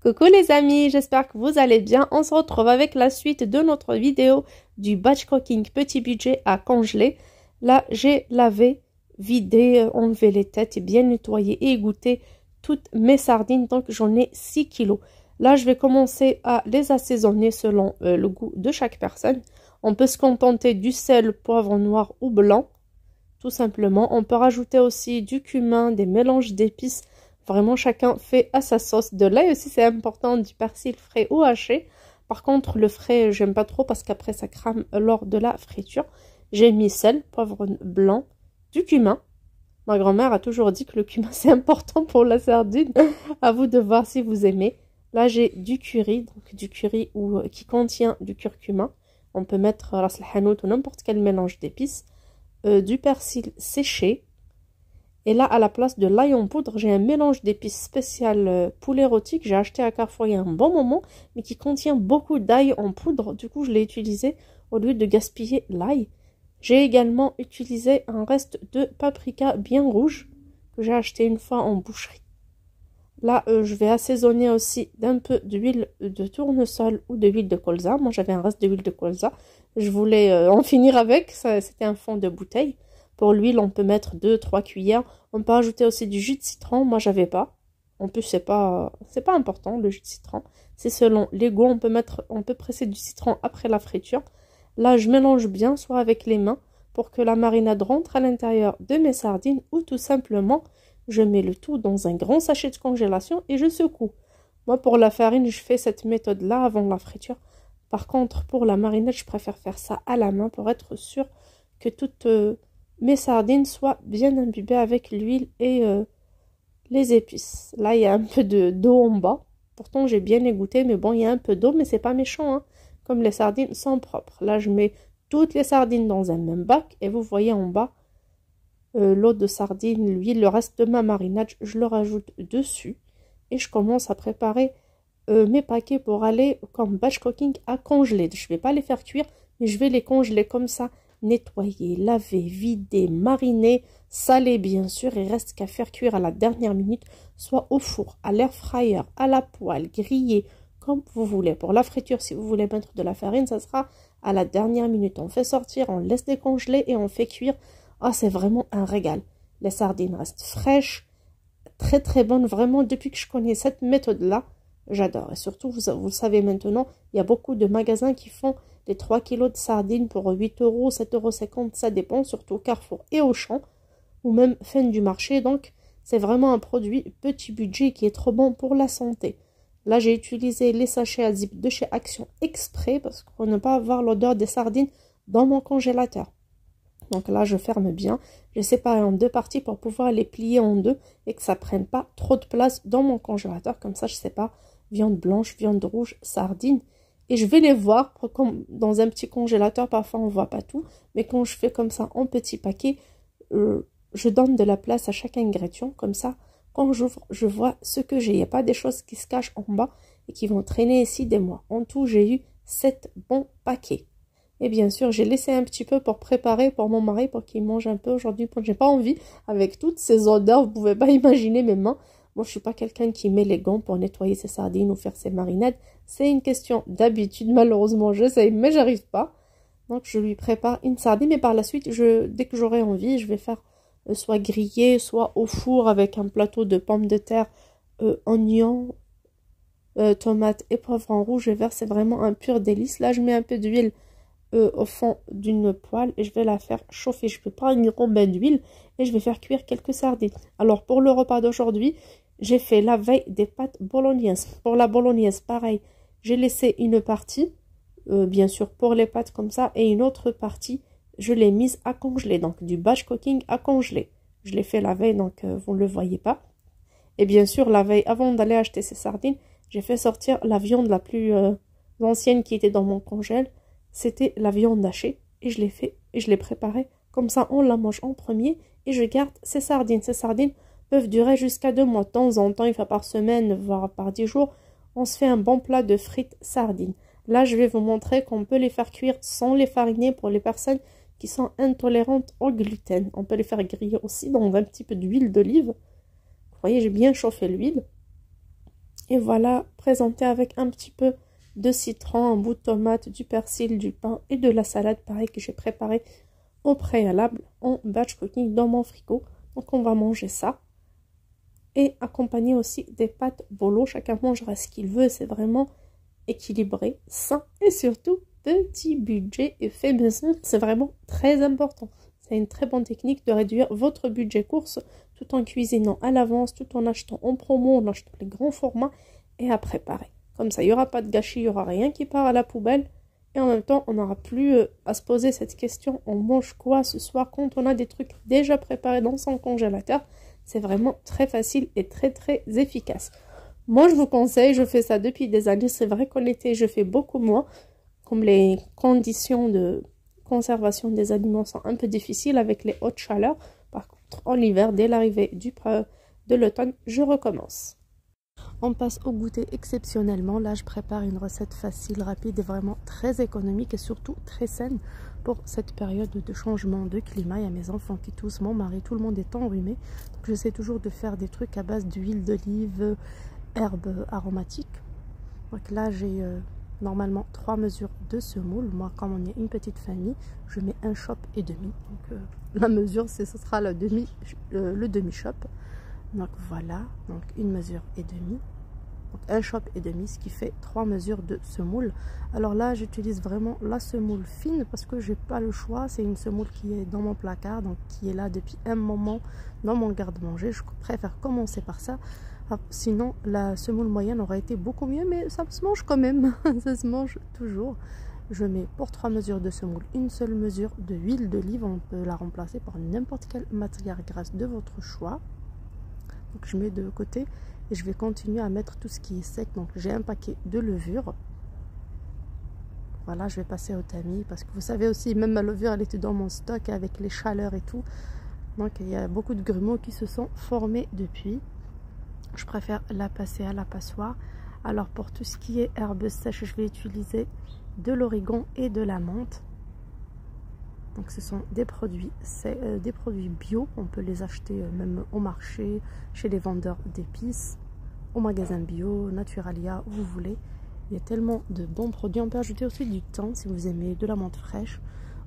Coucou les amis, j'espère que vous allez bien. On se retrouve avec la suite de notre vidéo du batch cooking petit budget à congeler. Là, j'ai lavé, vidé, enlevé les têtes et bien nettoyé et égoutter toutes mes sardines. Donc j'en ai 6 kilos. Là, je vais commencer à les assaisonner selon le goût de chaque personne. On peut se contenter du sel, poivre noir ou blanc, tout simplement. On peut rajouter aussi du cumin, des mélanges d'épices. Vraiment, chacun fait à sa sauce. De l'ail aussi, c'est important, du persil frais ou haché. Par contre, le frais, j'aime pas trop parce qu'après, ça crame lors de la friture. J'ai mis sel, poivre blanc, du cumin. Ma grand-mère a toujours dit que le cumin, c'est important pour la sardine. À vous de voir si vous aimez. Là, j'ai du curry, donc du curry qui contient du curcuma. On peut mettre ras el hanout ou n'importe quel mélange d'épices. Du persil séché. Et là, à la place de l'ail en poudre, j'ai un mélange d'épices spécial poulet rôti que j'ai acheté à Carrefour il y a un bon moment, mais qui contient beaucoup d'ail en poudre. Du coup, je l'ai utilisé au lieu de gaspiller l'ail. J'ai également utilisé un reste de paprika bien rouge que j'ai acheté une fois en boucherie. Là, je vais assaisonner aussi d'un peu d'huile de tournesol ou de l'huile de colza. Moi, j'avais un reste d'huile de colza. Je voulais en finir avec. C'était un fond de bouteille. Pour l'huile, on peut mettre 2-3 cuillères. On peut ajouter aussi du jus de citron. Moi, j'avais pas. En plus, c'est pas important, le jus de citron. C'est selon les goûts. On peut presser du citron après la friture. Là, je mélange bien, soit avec les mains, pour que la marinade rentre à l'intérieur de mes sardines, ou tout simplement, je mets le tout dans un grand sachet de congélation et je secoue. Moi, pour la farine, je fais cette méthode-là avant la friture. Par contre, pour la marinade, je préfère faire ça à la main pour être sûr que toutes mes sardines soient bien imbibées avec l'huile et les épices. Là, il y a un peu d'eau en bas. Pourtant, j'ai bien égoutté, mais bon, il y a un peu d'eau, mais c'est pas méchant, hein. Comme les sardines sont propres. Là, je mets toutes les sardines dans un même bac et vous voyez en bas l'eau de sardine, l'huile, le reste de ma marinade, je le rajoute dessus et je commence à préparer mes paquets pour aller comme batch cooking à congeler. Je ne vais pas les faire cuire, mais je vais les congeler comme ça, nettoyer, laver, vider, mariner, saler bien sûr. Il reste qu'à faire cuire à la dernière minute, soit au four, à l'air fryer, à la poêle, grillé, comme vous voulez. Pour la friture, si vous voulez mettre de la farine, ça sera à la dernière minute. On fait sortir, on laisse décongeler et on fait cuire. Ah, c'est vraiment un régal. Les sardines restent fraîches, très très bonnes. Vraiment, depuis que je connais cette méthode-là, j'adore. Et surtout, vous le savez maintenant, il y a beaucoup de magasins qui font les 3 kilos de sardines pour 8 €, 7,50 €, ça dépend, surtout Carrefour et Auchan, ou même fin du marché. Donc, c'est vraiment un produit petit budget qui est trop bon pour la santé. Là, j'ai utilisé les sachets à zip de chez Action exprès parce qu'on ne peut pas avoir l'odeur des sardines dans mon congélateur. Donc là, je ferme bien. J'ai séparé en deux parties pour pouvoir les plier en deux et que ça prenne pas trop de place dans mon congélateur. Comme ça, je sépare viande blanche, viande rouge, sardines. Et je vais les voir comme dans un petit congélateur. Parfois, on voit pas tout. Mais quand je fais comme ça en petits paquets, je donne de la place à chaque ingrédient. Comme ça, quand j'ouvre, je vois ce que j'ai. Il n'y a pas des choses qui se cachent en bas et qui vont traîner ici des mois. En tout, j'ai eu 7 bons paquets. Et bien sûr, j'ai laissé un petit peu pour préparer pour mon mari, pour qu'il mange un peu aujourd'hui. J'ai pas envie, avec toutes ces odeurs, vous pouvez pas imaginer mes mains. Moi, je suis pas quelqu'un qui met les gants pour nettoyer ses sardines ou faire ses marinades. C'est une question d'habitude, malheureusement, j'essaye, mais j'arrive pas. Donc, je lui prépare une sardine, et par la suite, dès que j'aurai envie, je vais faire soit grillé, soit au four avec un plateau de pommes de terre, oignons, tomates et poivrons rouges et verts. C'est vraiment un pur délice. Là, je mets un peu d'huile au fond d'une poêle et je vais la faire chauffer. Je prends une rondelle d'huile et je vais faire cuire quelques sardines. Alors pour le repas d'aujourd'hui, j'ai fait la veille des pâtes bolognaises. Pour la bolognaise, pareil, j'ai laissé une partie, bien sûr pour les pâtes comme ça, et une autre partie, je l'ai mise à congeler. Donc du batch cooking à congeler. Je l'ai fait la veille, donc vous ne le voyez pas. Et bien sûr, la veille, avant d'aller acheter ces sardines, j'ai fait sortir la viande la plus ancienne qui était dans mon congèle. C'était la viande hachée et je l'ai fait et je l'ai préparée. Comme ça, on la mange en premier et je garde ces sardines. Ces sardines peuvent durer jusqu'à 2 mois. De temps en temps, une fois par semaine, voire par 10 jours, on se fait un bon plat de frites sardines. Là, je vais vous montrer qu'on peut les faire cuire sans les fariner pour les personnes qui sont intolérantes au gluten. On peut les faire griller aussi dans un petit peu d'huile d'olive. Vous voyez, j'ai bien chauffé l'huile. Et voilà, présenté avec un petit peu de citron, un bout de tomate, du persil, du pain et de la salade, pareil que j'ai préparé au préalable en batch cooking dans mon frigo. Donc on va manger ça. Et accompagné aussi des pâtes bolo. Chacun mangera ce qu'il veut. C'est vraiment équilibré, sain et surtout petit budget et fait maison. C'est vraiment très important. C'est une très bonne technique de réduire votre budget course tout en cuisinant à l'avance, tout en achetant en promo, en achetant les grands formats et à préparer. Comme ça, il n'y aura pas de gâchis, il n'y aura rien qui part à la poubelle. Et en même temps, on n'aura plus à se poser cette question, on mange quoi ce soir quand on a des trucs déjà préparés dans son congélateur. C'est vraiment très facile et très efficace. Moi, je vous conseille, je fais ça depuis des années. C'est vrai qu'en été, je fais beaucoup moins. Comme les conditions de conservation des aliments sont un peu difficiles avec les hautes chaleurs. Par contre, en hiver, dès l'arrivée de l'automne, je recommence. On passe au goûter exceptionnellement. Là, je prépare une recette facile, rapide et vraiment très économique et surtout très saine pour cette période de changement de climat. Il y a mes enfants qui toussent, mon mari, tout le monde est enrhumé. Donc, j'essaie toujours de faire des trucs à base d'huile d'olive, herbes aromatiques. Donc là, j'ai normalement 3 mesures de semoule. Moi, comme on est une petite famille, je mets un chop et demi. Donc la mesure, ce sera le demi-chop. Donc voilà, donc une mesure et demie. Donc un chop et demi, ce qui fait 3 mesures de semoule. Alors là, j'utilise vraiment la semoule fine parce que j'ai pas le choix. C'est une semoule qui est dans mon placard, donc qui est là depuis un moment dans mon garde-manger. Je préfère commencer par ça. Sinon, la semoule moyenne aurait été beaucoup mieux, mais ça se mange quand même. Ça se mange toujours. Je mets pour 3 mesures de semoule une seule mesure de huile d'olive. On peut la remplacer par n'importe quelle matière grasse de votre choix. Donc je mets de côté et je vais continuer à mettre tout ce qui est sec. Donc j'ai un paquet de levure. Voilà, je vais passer au tamis parce que vous savez aussi, même ma levure, elle était dans mon stock avec les chaleurs et tout. Donc il y a beaucoup de grumeaux qui se sont formés depuis. Je préfère la passer à la passoire. Alors pour tout ce qui est herbes sèches, je vais utiliser de l'origan et de la menthe. Donc ce sont des produits bio. On peut les acheter même au marché, chez les vendeurs d'épices, au magasin bio, Naturalia, où vous voulez. Il y a tellement de bons produits. On peut ajouter aussi du thym si vous aimez de la menthe fraîche.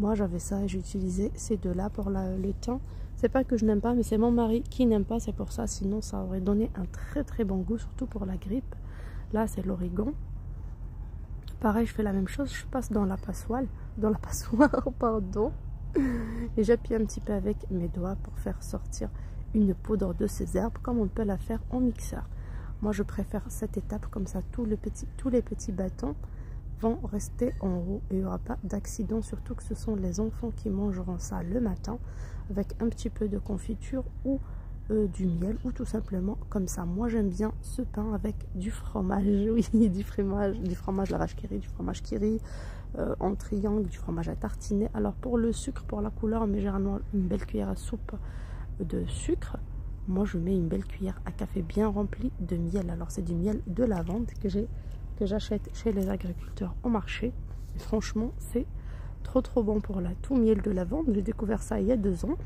Moi j'avais ça et j'ai utilisé ces deux-là pour le thym. C'est pas que je n'aime pas, mais c'est mon mari qui n'aime pas, c'est pour ça. Sinon ça aurait donné un très bon goût, surtout pour la grippe. Là c'est l'origan. Pareil, je fais la même chose, je passe dans la passoire, pardon. Et j'appuie un petit peu avec mes doigts pour faire sortir une poudre de ces herbes, comme on peut la faire en mixeur. Moi je préfère cette étape, comme ça tous les petits bâtons vont rester en haut et il n'y aura pas d'accident, surtout que ce sont les enfants qui mangeront ça le matin avec un petit peu de confiture ou du miel ou tout simplement comme ça. Moi j'aime bien ce pain avec du fromage, oui, du fromage la vache qui rit, du fromage qui rit en triangle, du fromage à tartiner. Alors pour le sucre, pour la couleur, on met généralement une belle cuillère à soupe de sucre. Moi je mets une belle cuillère à café bien remplie de miel. Alors c'est du miel de lavande que j'achète chez les agriculteurs au marché. Et franchement c'est trop bon pour la toux. Miel de lavande, j'ai découvert ça il y a 2 ans.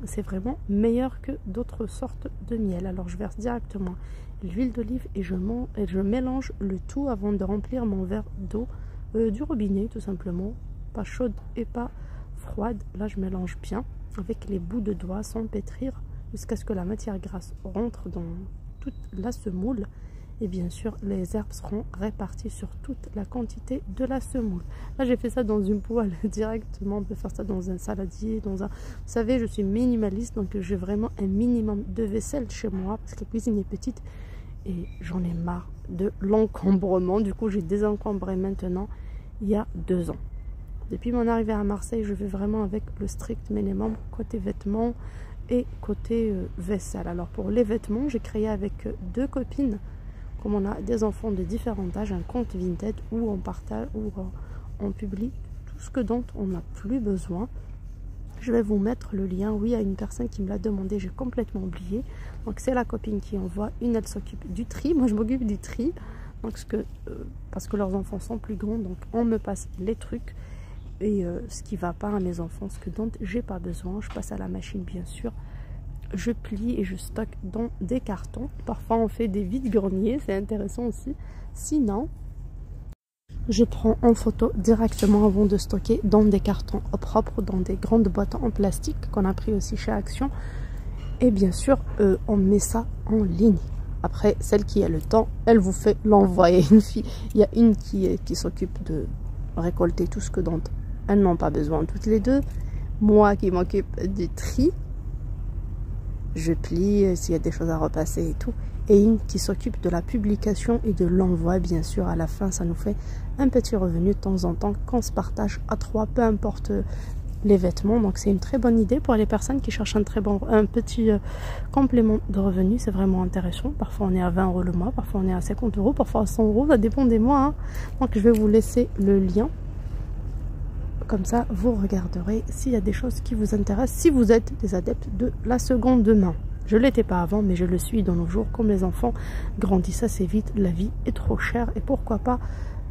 C'est vraiment meilleur que d'autres sortes de miel. Alors je verse directement l'huile d'olive et je mélange le tout avant de remplir mon verre d'eau du robinet, tout simplement, pas chaude et pas froide. Là je mélange bien avec les bouts de doigts sans pétrir jusqu'à ce que la matière grasse rentre dans toute la semoule. Et bien sûr les herbes seront réparties sur toute la quantité de la semoule. Là j'ai fait ça dans une poêle directement. On peut faire ça dans un saladier, vous savez, je suis minimaliste, donc j'ai vraiment un minimum de vaisselle chez moi parce que la cuisine est petite et j'en ai marre de l'encombrement. Du coup j'ai désencombré maintenant il y a 2 ans. Depuis mon arrivée à Marseille, je vais vraiment avec le strict minimum côté vêtements et côté vaisselle. Alors pour les vêtements, j'ai créé avec 2 copines, comme on a des enfants de différents âges, un compte Vinted où on partage, où on publie tout ce dont on n'a plus besoin. Je vais vous mettre le lien. Oui, il y a une personne qui me l'a demandé, j'ai complètement oublié. Donc c'est la copine qui envoie. Une, elle s'occupe du tri, moi je m'occupe du tri. Donc parce que leurs enfants sont plus grands, donc on me passe les trucs. Et ce qui va pas à mes enfants, ce dont j'ai pas besoin, je passe à la machine bien sûr. je plie et je stocke dans des cartons. Parfois on fait des vides-greniers, c'est intéressant aussi. Sinon, je prends en photo directement avant de stocker dans des cartons propres, dans des grandes boîtes en plastique qu'on a pris aussi chez Action. Et bien sûr, on met ça en ligne. Après, celle qui a le temps, elle vous fait l'envoyer. Il y a une qui s'occupe de récolter tout ce que dont elles n'ont pas besoin toutes les deux. Moi qui m'occupe du tri, je plie s'il y a des choses à repasser et tout. Et une qui s'occupe de la publication et de l'envoi, bien sûr. À la fin, ça nous fait un petit revenu de temps en temps qu'on se partage à trois, peu importe les vêtements. Donc c'est une très bonne idée pour les personnes qui cherchent un petit complément de revenus. C'est vraiment intéressant. Parfois on est à 20 € le mois, parfois on est à 50 €, parfois à 100 €, ça dépend des mois, hein. Donc je vais vous laisser le lien. Comme ça, vous regarderez s'il y a des choses qui vous intéressent, si vous êtes des adeptes de la seconde main. Je ne l'étais pas avant, mais je le suis dans nos jours. Comme les enfants grandissent assez vite, la vie est trop chère. Et pourquoi pas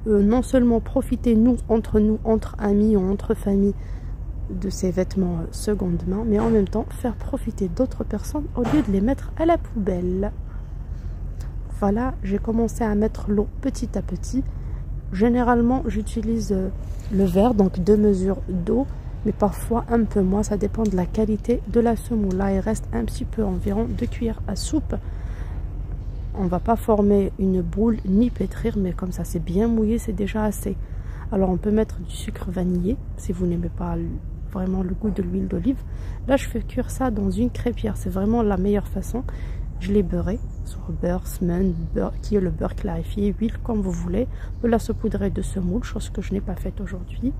non seulement profiter, entre amis ou entre familles, de ces vêtements seconde main, mais en même temps faire profiter d'autres personnes au lieu de les mettre à la poubelle. Voilà, j'ai commencé à mettre l'eau petit à petit. Généralement, j'utilise le verre, donc 2 mesures d'eau, mais parfois un peu moins, ça dépend de la qualité de la semoule. Là, il reste un petit peu, environ 2 cuillères à soupe. On va pas former une boule ni pétrir, mais comme ça c'est bien mouillé, c'est déjà assez. Alors on peut mettre du sucre vanillé si vous n'aimez pas vraiment le goût de l'huile d'olive. Là, je fais cuire ça dans une crêpière, c'est vraiment la meilleure façon. Je l'ai beurré sur beurre, semen, beurre, qui est le beurre clarifié, huile comme vous voulez. On peut la saupoudrer de semoule, chose que je n'ai pas faite aujourd'hui.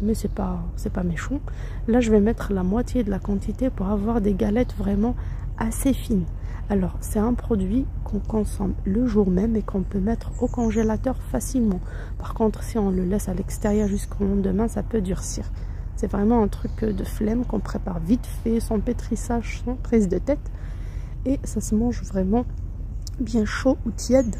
Mais c'est pas méchant. Là, je vais mettre la moitié de la quantité pour avoir des galettes vraiment assez fines. Alors, c'est un produit qu'on consomme le jour même et qu'on peut mettre au congélateur facilement. Par contre, si on le laisse à l'extérieur jusqu'au lendemain, ça peut durcir. C'est vraiment un truc de flemme qu'on prépare vite fait, sans pétrissage, sans prise de tête. Et ça se mange vraiment bien chaud ou tiède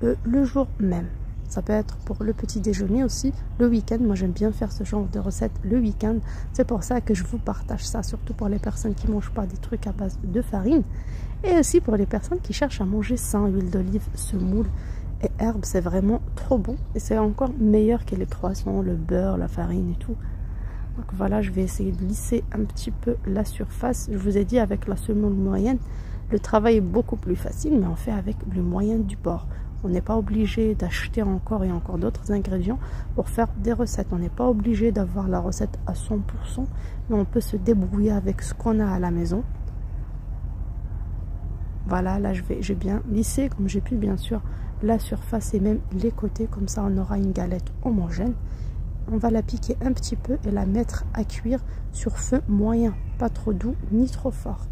le jour même. Ça peut être pour le petit déjeuner aussi, le week-end. Moi, j'aime bien faire ce genre de recette le week-end. C'est pour ça que je vous partage ça, surtout pour les personnes qui ne mangent pas des trucs à base de farine. Et aussi pour les personnes qui cherchent à manger sain, huile d'olive, semoule et herbes. C'est vraiment trop bon. Et c'est encore meilleur que les croissants, le beurre, la farine et tout. Donc voilà, je vais essayer de lisser un petit peu la surface. Je vous ai dit, avec la semoule moyenne, le travail est beaucoup plus facile, mais on fait avec le moyen du bord. On n'est pas obligé d'acheter encore et encore d'autres ingrédients pour faire des recettes. On n'est pas obligé d'avoir la recette à 100%, mais on peut se débrouiller avec ce qu'on a à la maison. Voilà, là j'ai bien lissé comme j'ai pu, bien sûr, la surface et même les côtés. Comme ça, on aura une galette homogène. On va la piquer un petit peu et la mettre à cuire sur feu moyen, pas trop doux ni trop fort.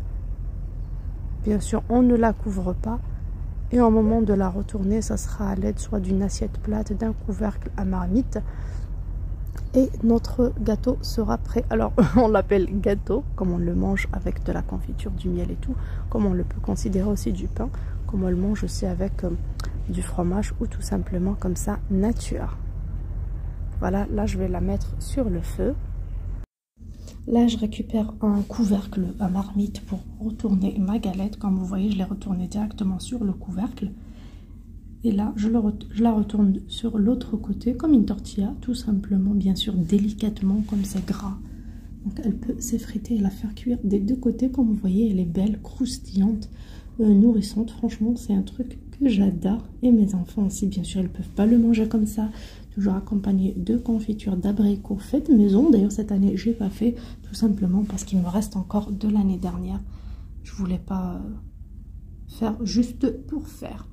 Bien sûr, on ne la couvre pas. Et au moment de la retourner, ça sera à l'aide soit d'une assiette plate, d'un couvercle à marmite. Et notre gâteau sera prêt. Alors, on l'appelle gâteau, comme on le mange avec de la confiture, du miel et tout. Comme on le peut considérer aussi du pain. Comme on le mange aussi avec du fromage ou tout simplement comme ça, nature. Voilà, là je vais la mettre sur le feu. Là, je récupère un couvercle à marmite pour retourner ma galette. Comme vous voyez, je l'ai retournée directement sur le couvercle. Et là, je la retourne sur l'autre côté, comme une tortilla, tout simplement, bien sûr, délicatement, comme c'est gras. Donc, elle peut s'effriter et la faire cuire des deux côtés. Comme vous voyez, elle est belle, croustillante, nourrissante. Franchement, c'est un truc que j'adore. Et mes enfants aussi, bien sûr, ils ne peuvent pas le manger comme ça. Toujours accompagné de confiture d'abricots faites maison. D'ailleurs, cette année, j'ai pas fait, tout simplement parce qu'il me reste encore de l'année dernière. Je voulais pas faire juste pour faire.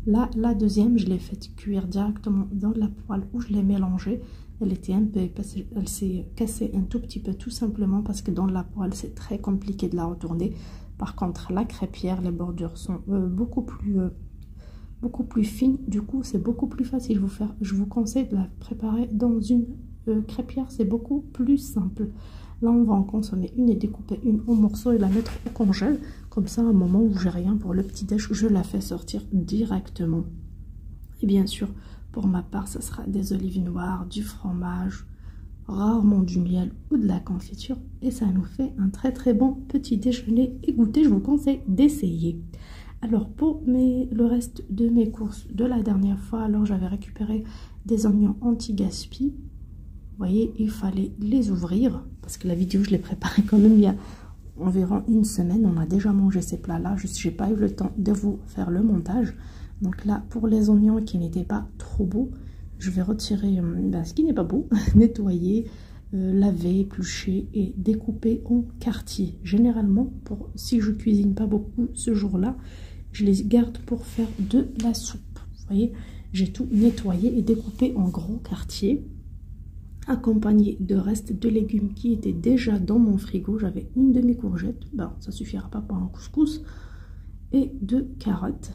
Là, la deuxième, je l'ai faite cuire directement dans la poêle où je l'ai mélangée. Elle était un peu épaisse, elle s'est cassée un tout petit peu, tout simplement parce que dans la poêle, c'est très compliqué de la retourner. Par contre, la crêpière, les bordures sont beaucoup plus fine, du coup c'est beaucoup plus facile. Je vous conseille de la préparer dans une crêpière, c'est beaucoup plus simple. Là, on va en consommer une et découper une en morceaux et la mettre au congèle. Comme ça, à un moment où j'ai rien pour le petit déj, je la fais sortir directement. Et bien sûr, pour ma part, ça sera des olives noires, du fromage. rarement du miel ou de la confiture et ça nous fait un très très bon petit déjeuner et goûter. Je vous conseille d'essayer. Alors pour le reste de mes courses de la dernière fois, alors j'avais récupéré des oignons anti-gaspi. Vous voyez, il fallait les ouvrir parce que la vidéo je l'ai préparée quand même il y a environ une semaine. On a déjà mangé ces plats là, juste j'ai pas eu le temps de vous faire le montage. Donc là pour les oignons qui n'étaient pas trop beaux, je vais retirer ce qui n'est pas beau, nettoyer, laver, éplucher et découper en quartiers. Généralement, si je cuisine pas beaucoup ce jour-là, je les garde pour faire de la soupe. Vous voyez, j'ai tout nettoyé et découpé en gros quartiers, accompagné de restes de légumes qui étaient déjà dans mon frigo. J'avais une demi-courgette, ça suffira pas pour un couscous, et 2 carottes.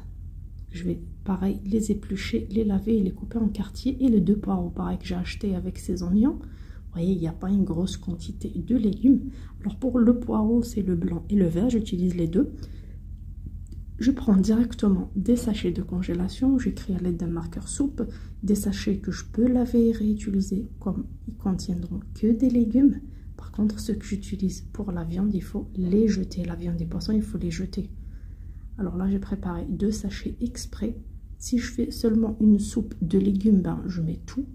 Je vais pareil les éplucher, les laver et les couper en quartiers. Et les 2 poireaux pareil que j'ai acheté avec ces oignons. Vous voyez, il n'y a pas une grosse quantité de légumes. Alors pour le poireau, c'est le blanc et le vert, j'utilise les 2. Je prends directement des sachets de congélation, j'écris à l'aide d'un marqueur soupe, des sachets que je peux laver et réutiliser, comme ils contiendront que des légumes. Par contre, ceux que j'utilise pour la viande, il faut les jeter. La viande des poissons, il faut les jeter. Alors là, j'ai préparé 2 sachets exprès. Si je fais seulement une soupe de légumes, je mets tout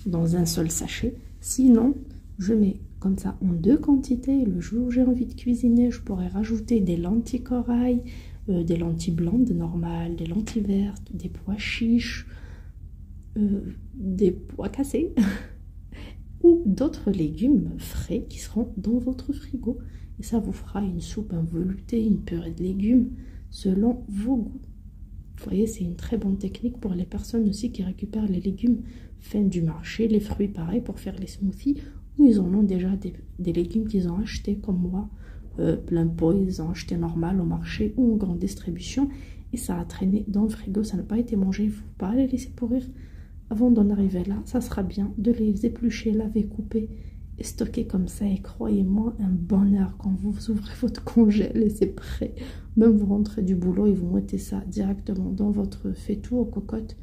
dans un seul sachet. Sinon, je mets comme ça en 2 quantités. Le jour où j'ai envie de cuisiner, je pourrais rajouter des lentilles corail, des lentilles blanches normales, des lentilles vertes, des pois chiches, des pois cassés ou d'autres légumes frais qui seront dans votre frigo. Et ça vous fera une soupe, un velouté, une purée de légumes selon vos goûts. Vous voyez, c'est une très bonne technique pour les personnes aussi qui récupèrent les légumes faits du marché, les fruits pareil pour faire les smoothies, ou ils en ont déjà des légumes qu'ils ont achetés comme moi, plein pot, ils ont acheté normal au marché ou en grande distribution et ça a traîné dans le frigo, ça n'a pas été mangé. Il ne faut pas les laisser pourrir avant d'en arriver là. Ça sera bien de les éplucher, laver, couper et stocker comme ça. Et croyez-moi, un bonheur quand vous ouvrez votre congèle et c'est prêt. Même vous rentrez du boulot et vous mettez ça directement dans votre faitout aux cocottes.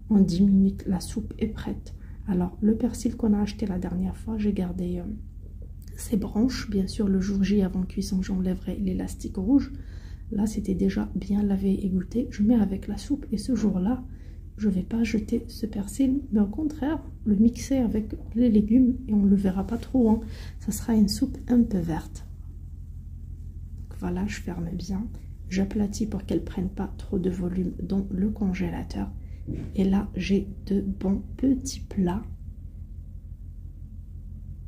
En 10 minutes, la soupe est prête. Alors, le persil qu'on a acheté la dernière fois, j'ai gardé ces branches. Bien sûr, le jour J, avant cuisson, j'enlèverai l'élastique rouge. Là, c'était déjà bien lavé et goûté. Je mets avec la soupe et ce jour-là, je ne vais pas jeter ce persil, mais au contraire, le mixer avec les légumes et on ne le verra pas trop. Hein. Ça sera une soupe un peu verte. Donc, voilà, je ferme bien. J'aplatis pour qu'elle ne prenne pas trop de volume dans le congélateur. Et là, j'ai de bons petits plats.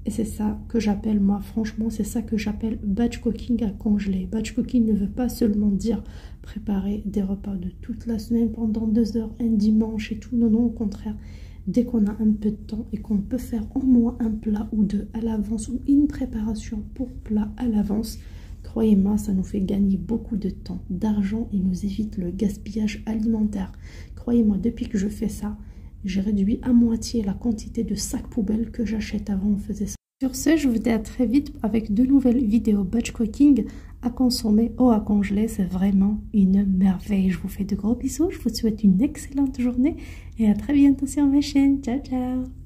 Et c'est ça que j'appelle, moi, franchement, c'est ça que j'appelle batch cooking à congeler. Batch cooking ne veut pas seulement dire préparer des repas de toute la semaine pendant 2 heures, un dimanche et tout. Non, non, au contraire. Dès qu'on a un peu de temps et qu'on peut faire au moins un plat ou 2 à l'avance ou une préparation pour plat à l'avance, croyez-moi, ça nous fait gagner beaucoup de temps, d'argent et nous évite le gaspillage alimentaire. Croyez-moi, depuis que je fais ça, j'ai réduit à moitié la quantité de sacs poubelles que j'achète. Avant, on faisait ça. Sur ce, je vous dis à très vite avec de nouvelles vidéos batch cooking à consommer ou à congeler. C'est vraiment une merveille. Je vous fais de gros bisous. Je vous souhaite une excellente journée et à très bientôt sur ma chaîne. Ciao, ciao!